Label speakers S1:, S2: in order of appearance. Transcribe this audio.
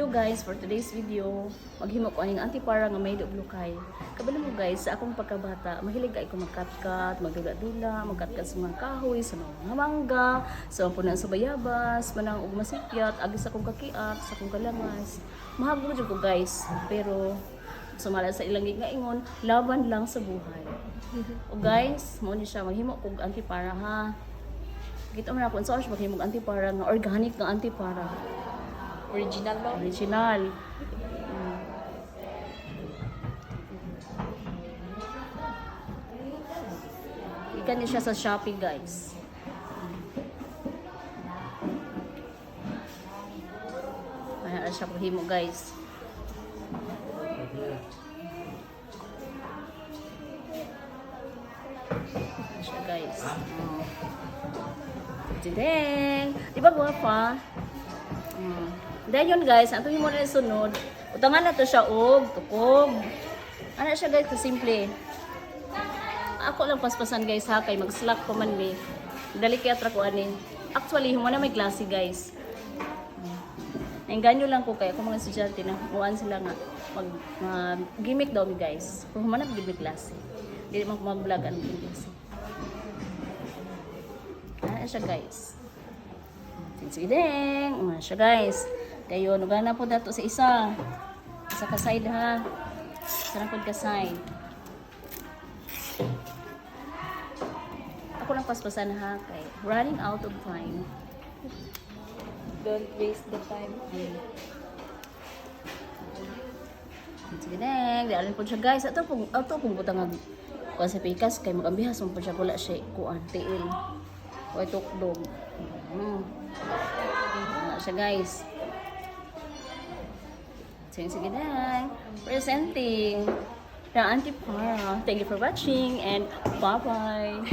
S1: Hello guys, for today's video, maghimo ko aning antipara nga may dublukay. Kabalo mo guys, sa akong pagkabata, mahilig ay ko magkatkat, magdula-dula, magkatkat sa mga kahoy, sa mga mangga, sa mga punan sa bayabas, manang ug masikyat, agi sa akong kakiat, sa akong kalangas. Mahagmo jud ko guys, pero sumala sa ilang ingon, laban lang sa buhay. O guys, mo ni siya maghimo kog antipara ha. Kita mo na kung saan siya maghimo og antipara nga organic nga antipara.
S2: Original ba?
S1: Original. Ikan niya siya sa Shopee, guys. Ayan siya pahimo, guys. Ayan siya, guys. Tideng! Di ba guwapa? Dahil yun guys, ato yung muna sunod. Utangan na to siya og tukog. Ano siya guys, simple. Ako lang paspasan guys ha, kay mag-slack pa man ni. Dali kaya tra ko ani. Actually, mo na may klase guys. Engganyo lang ko kay ako mga estudyante na kuan sila nga mag gimmick daw mi guys. Kung humanap gid mi klase. Dili man ko mag-vlog ang klase. Ano siya guys. Sige ding. Ano siya guys. Kayo, nugang na po dato sa isa. Isa ka side ha. Isa na po ka side. Ako lang paspasan ha. Kay running out of time.
S2: Don't waste the time.
S1: Sige ding. Dialin po siya guys. Ato pong butang kuan sa pikas. Kay magambihas mo po siya. Wala siya kuan. Tiil. O itukdog. Wala siya guys. Sige dang. Presenting the antipara. Thank you for watching and bye-bye.